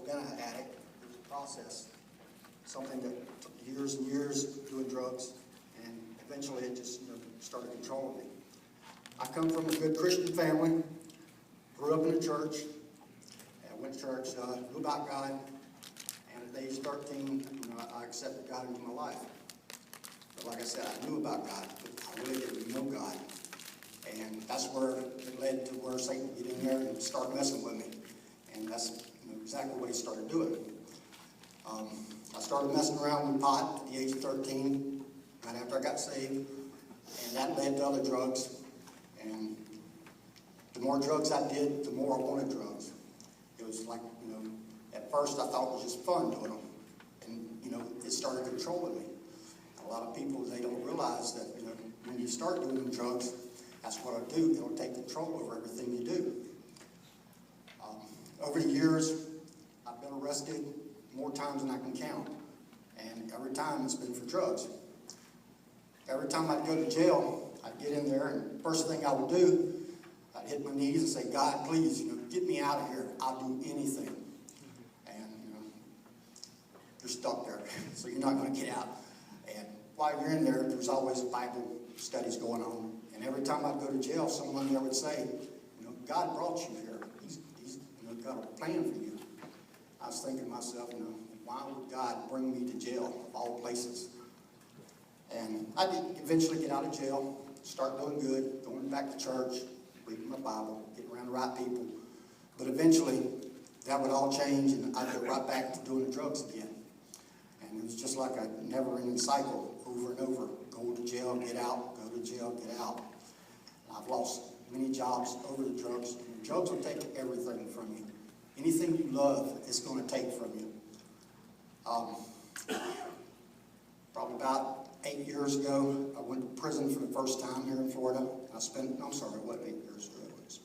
been an addict. It was a process, something that took years and years doing drugs, and eventually it just started controlling me. I come from a good Christian family, grew up in a church, and went to church, knew about God, and at age 13, I accepted God into my life. But like I said, I knew about God, but I really didn't know God. And that's where it led to where Satan get in there and start messing with me. And that's exactly what he started doing. I started messing around with pot at the age of 13, right after I got saved. And that led to other drugs. And the more drugs I did, the more I wanted drugs. It was like, at first I thought it was just fun doing them. And, it started controlling me. And a lot of people, they don't realize that, when you start doing drugs, that's what it'll do. It'll take control over everything you do. Over the years, I've been arrested more times than I can count. And every time it's been for drugs. Every time I'd go to jail, I'd get in there, and first thing I would do, I'd hit my knees and say, God, please, get me out of here. I'll do anything. And, you're stuck there, so you're not going to get out. And while you're in there, there's always Bible studies going on. And every time I'd go to jail, someone there would say, God brought you here. He's got a plan for you. I was thinking to myself, why would God bring me to jail of all places? And I did eventually get out of jail, start doing good, going back to church, reading my Bible, getting around the right people. But eventually, that would all change, and I'd go right back to doing the drugs again. And it was just like a never-ending cycle, over and over. Go to jail, get out, go to jail, get out. I've lost many jobs over the drugs. Drugs will take everything from you. Anything you love, it's going to take from you. Probably about 8 years ago, I went to prison for the first time here in Florida. It wasn't 8 years ago, it was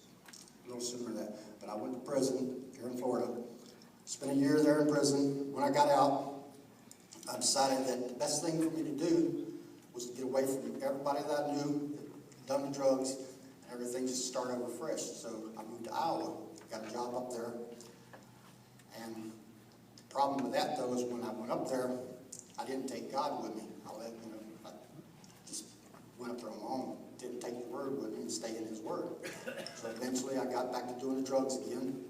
a little sooner than that. But I went to prison here in Florida. Spent a year there in prison. When I got out, I decided that the best thing for me to do was to get away from everybody that I knew, done the drugs, and everything just started over fresh. So I moved to Iowa, got a job up there. And the problem with that, though, is when I went up there, I didn't take God with me. I just went up there on my own, didn't take the Word with me and stay in His Word. So eventually I got back to doing the drugs again.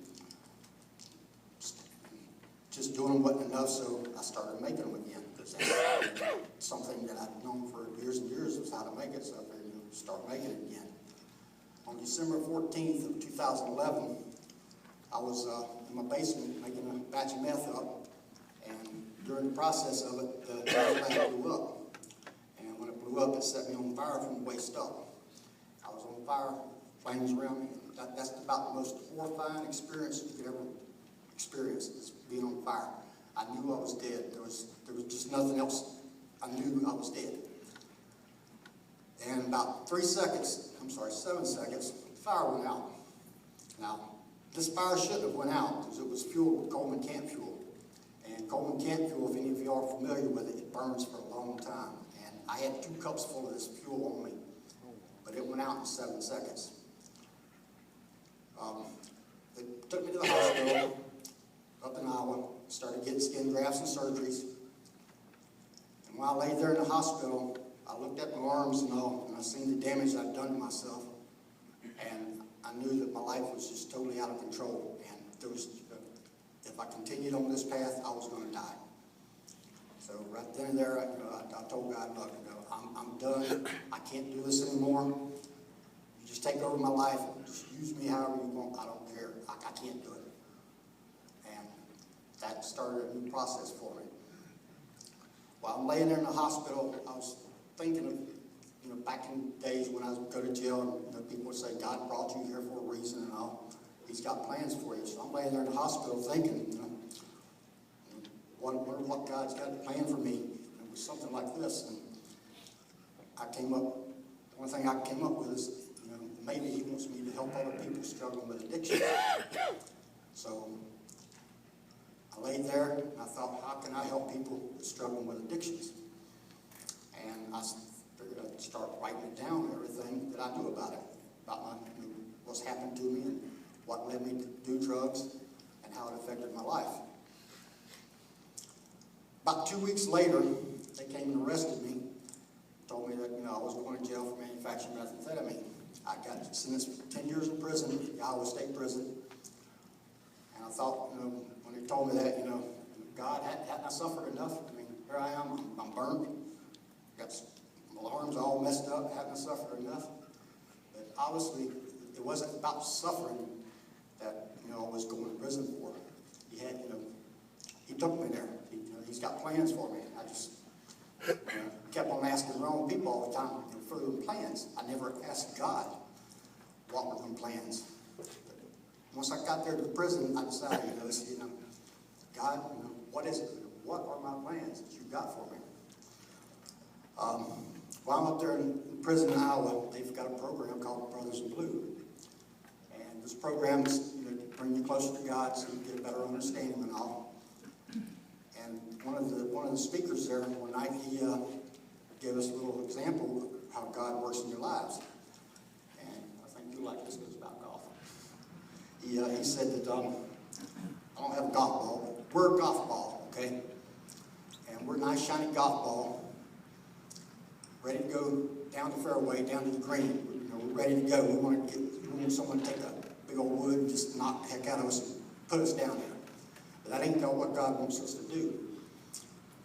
Just doing them wasn't enough, so I started making them again. Because that's something that I've known for years and years was how to make it, so I figured start making it again. On December 14th of 2011, I was in my basement making a batch of meth up, and during the process of it, the plant blew up. And when it blew up, it set me on fire from the waist up. I was on fire, flames around me. That's about the most horrifying experience you could ever experience, is being on fire. I knew I was dead. There was just nothing else. I knew I was dead. And about 7 seconds, the fire went out. Now, this fire shouldn't have went out because it was fueled with Coleman camp fuel. And Coleman camp fuel, if any of you are familiar with it, it burns for a long time. And I had 2 cups full of this fuel on me, but it went out in 7 seconds. They took me to the hospital up in Iowa, started getting skin grafts and surgeries. And while I lay there in the hospital, I looked at my arms and all, and I seen the damage I'd done to myself. And I knew that my life was just totally out of control. And there was, if I continued on this path, I was going to die. So right then and there, I told God, look, I'm done. I can't do this anymore. You just take over my life. Just use me however you want. I don't care. I can't do it. And that started a new process for me. While I'm laying there in the hospital, I was thinking of, back in days when I would go to jail, and people would say, God brought you here for a reason and all. He's got plans for you. So I'm laying there in the hospital thinking, wonder what God's got planned for me. It was something like this. And the only thing I came up with is, maybe He wants me to help other people struggling with addiction. So I laid there and I thought, how can I help people struggling with addictions? And I figured I'd start writing it down, everything that I knew about it, about what's happened to me and what led me to do drugs and how it affected my life. About 2 weeks later, they came and arrested me, told me that, I was going to jail for manufacturing methamphetamine. I got sentenced for 10 years in prison, U.S.A. State Prison. And I thought, when they told me that, God, hadn't I suffered enough? I mean, here I am, I'm burned. My arms all messed up, hadn't I suffered enough? But obviously, it wasn't about suffering that, I was going to prison for. He took me there. He's got plans for me. I just kept on asking the wrong people all the time for them plans. I never asked God what were them plans. But once I got there to the prison, I decided, God, what is it? What are my plans that you got for me? While I'm up there in prison in Iowa, they've got a program called Brothers in Blue. And this program is to bring you closer to God so you get a better understanding and all. And one of the speakers there one night, he gave us a little example of how God works in your lives. And I think you'll like this because it's about golf. He said that I don't have a golf ball, but we're a golf ball, okay? And we're a nice shiny golf ball, ready to go down the fairway, down to the green. We're ready to go. We want someone to take a big old wood and just knock the heck out of us and put us down there. But that ain't what God wants us to do.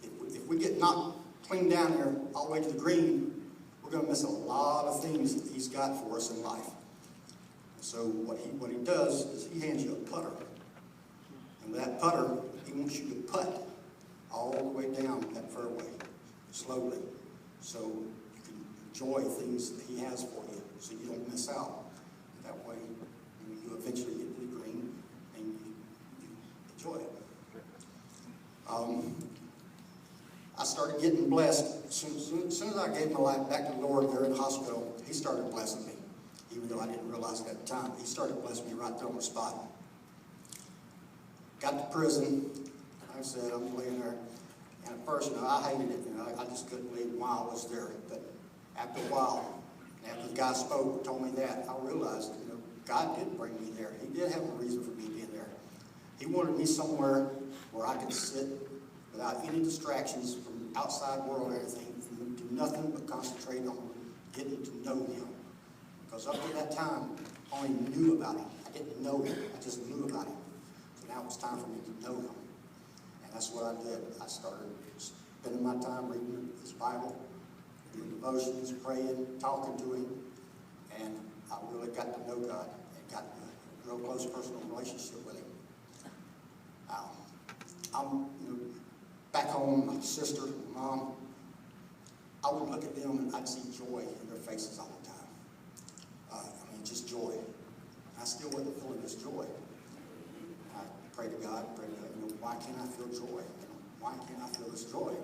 If we get knocked clean down there all the way to the green, we're going to miss a lot of things that He's got for us in life. So what he does is He hands you a putter. And with that putter, He wants you to putt all the way down that fairway, slowly, so you can enjoy things that He has for you, so you don't miss out. That way, you eventually get to the green and you enjoy it. I started getting blessed. As soon as I gave my life back to the Lord there in the hospital, He started blessing me. Even though I didn't realize it at the time, He started blessing me right there on the spot. Got to prison. Like I said, I'm laying there. And at first, I hated it. I just couldn't believe why I was there. But after a while, after the guy spoke and told me that, I realized, God did bring me there. He did have a reason for me being there. He wanted me somewhere where I could sit without any distractions from the outside world or anything, and do nothing but concentrate on getting to know Him. Because up to that time, I only knew about Him. I didn't know Him. I just knew about Him. So now it's time for me to know Him. And that's what I did. I started spending my time reading His Bible, doing devotions, praying, talking to Him. And I really got to know God and got a real close personal relationship with Him. I'm back home, my sister, my mom, I would look at them and I'd see joy in their faces all the time. Just joy. I still wasn't feeling this joy. I pray to God, why can't I feel joy? Why can't I feel this joy?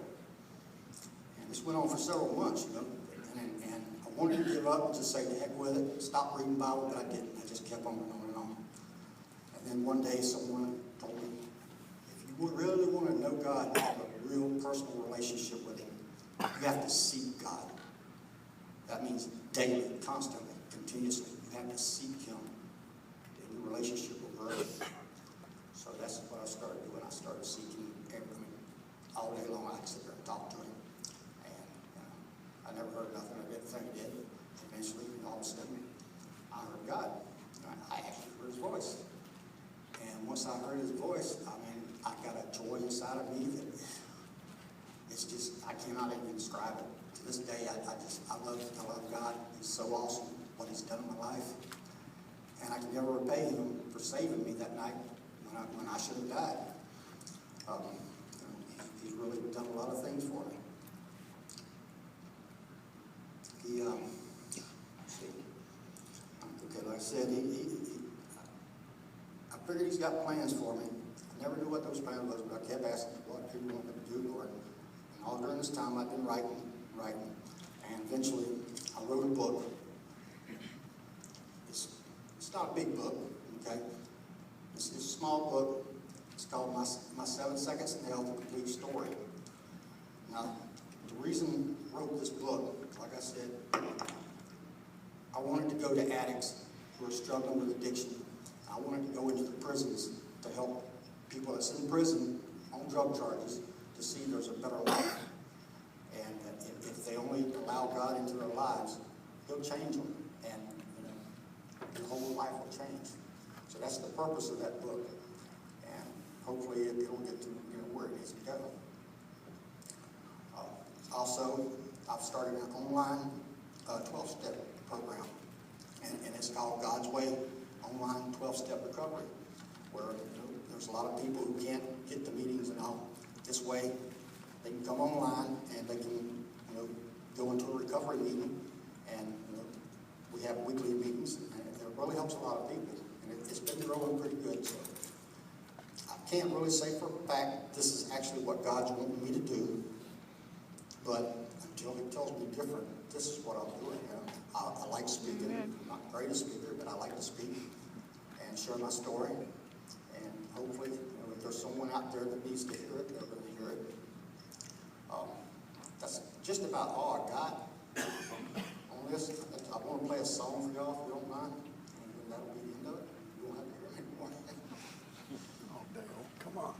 And this went on for several months, and I wanted to give up and just say, to heck with it, stop reading the Bible, but I didn't. I just kept on and on and on. And then one day someone told me, if you really want to know God and have a real personal relationship with Him, you have to seek God. That means daily, constantly, continuously. You have to seek Him in your relationship with God. So that's what I started doing. I started seeking Him all day long. I could sit there and talk to Him. And I never heard nothing. I didn't think I did. Eventually, all of a sudden, I heard God. I actually heard His voice. And once I heard His voice, I got a joy inside of me that it's just, I cannot even describe it. To this day, I love God. He's so awesome, what He's done in my life. And I can never repay Him for saving me that night when I should have died. He's really done a lot of things for me. Like I said, I figured He's got plans for me. I never knew what those plans was, but I kept asking what He wanted me to do, Lord. And all during this time, I've been writing. And eventually, I wrote a book. It's not a big book, okay? It's a small book. It's called My 7 Seconds in Health, A Complete Story. Now, the reason I wrote this book, like I said, I wanted to go to addicts who are struggling with addiction. I wanted to go into the prisons to help people that's in prison on drug charges to see there's a better life. And if they only allow God into their lives, He'll change them, and their whole life will change. So that's the purpose of that book, and hopefully it'll get to where it needs to go. Also, I've started an online 12-step program, and it's called God's Way Online 12-Step Recovery, where there's a lot of people who can't get to meetings and all. This way, they can come online and they can go into a recovery meeting, and we have weekly meetings, and it really helps a lot of people, and it's been growing pretty good. So I can't really say for a fact this is actually what God's wanting me to do, but until He tells me different, this is what I'm doing. I like speaking. I'm not the greatest speaker, but I like to speak and share my story. And hopefully, if there's someone out there that needs to hear it, they're going to hear it. That's just about all I got on this. I want to play a song for y'all, if you don't mind. And then that'll be the end of it. You won't have to hear it anymore. Oh, Dale, come on.